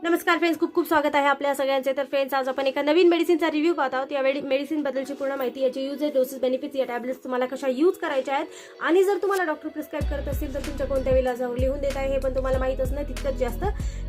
नमस्कार फ्रेंड्स, खूप खूप स्वागत आहे आपल्या सगळ्यांचे। तर फ्रेंड्स, आज आपण एका नवीन मेडिसिनचा रिव्ह्यू पाहत आहोत। या मेडिसिन बद्दलची पूर्ण माहिती, याचे यूजेस, डोसेस, बेनिफिट्स, या टॅब्लेट्स तुम्हाला कशा यूज करायच्या आहेत आणि जर तुम्हाला डॉक्टर प्रिस्क्राइब करत असतील तर तुमच्या कोणत्या इलाजावर लिहून देत आहे हे पण तुम्हाला माहित असणं तितकंच जास्त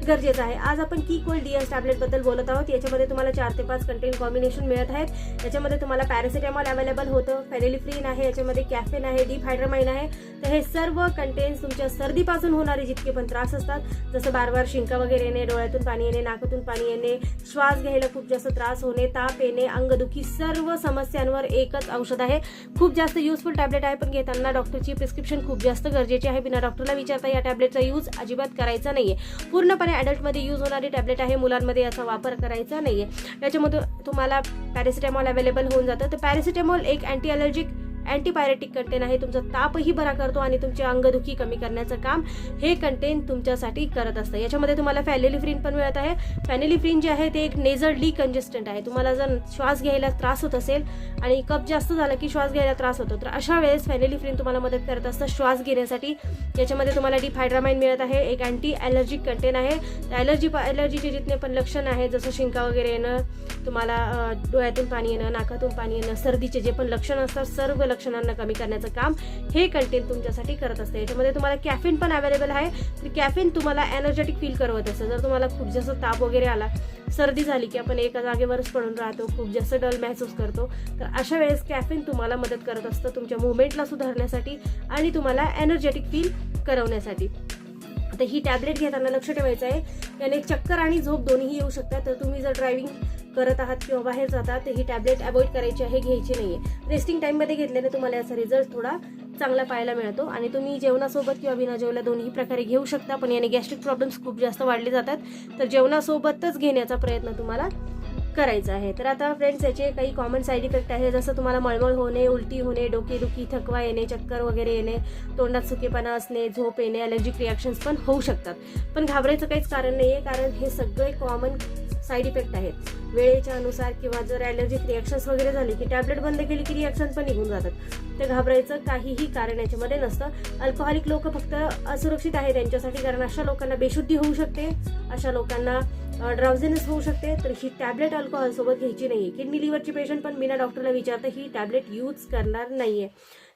गरजेचं आहे। आज आपण KeyCold DS टॅब्लेट बद्दल बोलत आहोत। याच्यामध्ये तुम्हाला 4 ते 5 कंटेंट कॉम्बिनेशन मिळत आहेत। याच्यामध्ये तुम्हाला पॅरासिटामॉल अवेलेबल होतं, फेनिलिफ्रिन आहे, याच्यामध्ये कॅफेन आहे, डिहायड्रामाइन आहे। तर हे सर्व कंटेंट्स तुमच्या सर्दीपासून होणारे जितके पण त्रास असतात, जसं बार शिंका वगैरे येणे, डोळ्यातून पाणी येणे, नाकातून पाणी येणे, श्वास घ्यायला खूप जास्त त्रास होणे, ताप येणे, अंगदुखी, सर्व समस्यांवर एकच औषध आहे। खूप जास्त युजफुल टॅब्लेट आहे, पण घेताना डॉक्टरची प्रिस्क्रिप्शन खूप जास्त गरजेची आहे। बिना डॉक्टरला विचारता या टॅब्लेटचा यूज अजिबात करायचा नाहीये। पूर्णपणे ॲडल्टमध्ये यूज होणारी टॅब्लेट आहे, मुलांमध्ये याचा वापर करायचा नाहीये। याच्यामध्ये तुम्हाला पॅरासिटामॉल अवेलेबल होऊन जातं। तर पॅरासिटामॉल एक अँटी ॲलर्जिक अँटीपायरेटिक कंटेन आहे। तुमचा तापही बरा करतो आणि तुमची अंगदुखी कमी करण्याचं काम हे कंटेन तुमच्यासाठी करत असतं। याच्यामध्ये तुम्हाला फेनिलिफ्रिन पण मिळत आहे। फेनिलिफ्रिन जे आहे ते एक नेझल डिकंजेस्टंट आहे। तुम्हाला जर श्वास घ्यायला त्रास होत असेल आणि कफ जास्त झाला की श्वास घ्यायला त्रास होतो, तर अशा वेळेस फेनिलिफ्रिन तुम्हाला मदत करत असतं श्वास घेण्यासाठी। याच्यामध्ये तुम्हाला डिहायड्रामाइन मिळत आहे, एक अँटी ॲलर्जिक कंटेन आहे। ॲलर्जीचे जितने पण लक्षण आहेत, जसं शिंका वगैरे येणं, तुम्हाला डोळ्यातून पाणी येणं, नाकातून पाणी येणं, सर्दीचे जे पण लक्षण असतात, सर्व लक्षणांना कमी करण्याचं काम हे कंटेन तुमच्यासाठी करत असते। याच्यामध्ये तुम्हाला कॅफेन पण अवेलेबल आहे। तर कॅफेन तुम्हाला एनर्जेटिक फील करवत असतं। जर तुम्हाला खूप जास्त ताप वगैरे आला, सर्दी झाली की आपण एका जागेवरच पडून राहतो, खूप जास्त डल महसूस करतो, तर अशा वेळेस कॅफेन तुम्हाला मदत करत असतं तुमच्या मुवमेंटला सुधारण्यासाठी आणि तुम्हाला एनर्जेटिक फील करवण्यासाठी। तर ही टॅब्लेट घेताना लक्ष ठेवायचं आहे, याने चक्कर आणि झोप दोन्ही येऊ शकतात। तर तुम्ही जर ड्रायव्हिंग करत आहात किंवा बाहेर जाता तर ही टॅब्लेट अवॉइड करायची आहे, घ्यायची नाहीये। रेस्टिंग टाइममध्ये घेतल्याने तुम्हाला याचा रिझल्ट थोडा चांगला पाहायला मिळतो आणि तुम्ही जेवणासोबत किंवा बिना जेवल्या दोन्ही प्रकारे घेऊ शकता, पण याने गॅस्ट्रिक प्रॉब्लेम्स खूप जास्त वाढले जातात। तर जेवणासोबतच घेण्याचा प्रयत्न तुम्हाला करायचं आहे। तर आता फ्रेंड्स, याचे काही कॉमन साईड इफेक्ट आहे, जसं तुम्हाला मळमळ होणे, उलटी होणे, डोकेदुखी, थकवा येणे, चक्कर वगैरे येणे, तोंडात सुकेपणा असणे, झोप येणे, ॲलर्जिक रिॲक्शन्स पण होऊ शकतात। पण घाबरायचं काहीच कारण नाहीये, कारण हे सगळे कॉमन साईड इफेक्ट आहेत। वेळेच्या अनुसार किंवा जर ॲलर्जिक रिॲक्शन्स वगैरे झाली की टॅब्लेट बंद केली की रिॲक्शन पण निघून जातात। तर घाबरायचं काहीही कारण याच्यामध्ये नसतं। अल्कोहोलिक लोक फक्त असुरक्षित आहे त्यांच्यासाठी, कारण अशा लोकांना बेशुद्धी होऊ शकते, अशा लोकांना ड्राउझीनेस होऊ शकते। तर ही टॅब्लेट अल्कोहोल सोबत घ्यायची नाहीये। किडनी लिव्हरची पेशंट पण बिना डॉक्टरला विचारता ही टॅब्लेट यूज करणार नाहीये।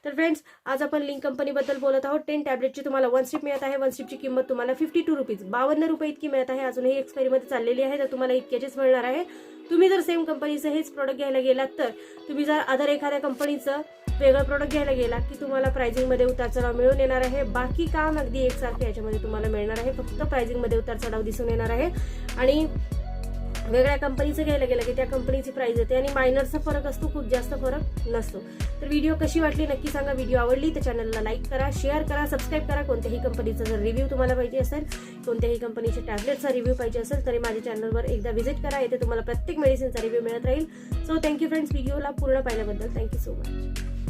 तर फ्रेंड्स, आज आपण लिंक कंपनीबद्दल बोलत आहोत। 10 टॅब्लेटची तुम्हाला 1 स्ट्रिप मिळत आहे। 1 स्ट्रिपची किंमत तुम्हाला 52 रुपीज, 52 रुपये इतकी मिळत आहे। अजूनही एक्सपायरीमध्ये चाललेली आहे, तर तुम्हाला इतक्याचीच मिळणार आहे। तुम्ही जर सेम कंपनीचं हेच प्रोडक्ट घ्यायला गेलात, तर तुम्ही जर अदर एखाद्या कंपनीचं वेगळं प्रोडक्ट घ्यायला गेला की तुम्हाला प्राइसिंगमध्ये उतार-चढाव मिळून येणार आहे। बाकी काम अगदी एकसारखे याच्यामध्ये तुम्हाला मिळणार आहे, फक्त प्राइसिंगमध्ये उतार-चढाव दिसून येणार आहे। आणि वेगळ्या कंपनीचं घ्यायला गेलं की त्या कंपनीची प्राइस येते आणि मायनरचा फरक असतो, खूप जास्त फरक नसतो। तर व्हिडिओ कशी वाटली नक्की सांगा। व्हिडिओ आवडली तर चॅनलला लाईक करा, शेअर करा, सबस्क्राईब करा। कोणत्याही कंपनीचा जर रिव्ह्यू तुम्हाला पाहिजे असेल, कोणत्याही कंपनीच्या टॅब्लेटचा रिव्ह्यू पाहिजे असेल, तरी माझ्या चॅनलवर एकदा व्हिजिट करा। येथे तुम्हाला प्रत्येक मेडिसिनचा रिव्ह्यू मिळत राहील। सो थँक्यू फ्रेंड्स, व्हिडिओला पूर्ण पाहिल्याबद्दल थँक्यू सो मच।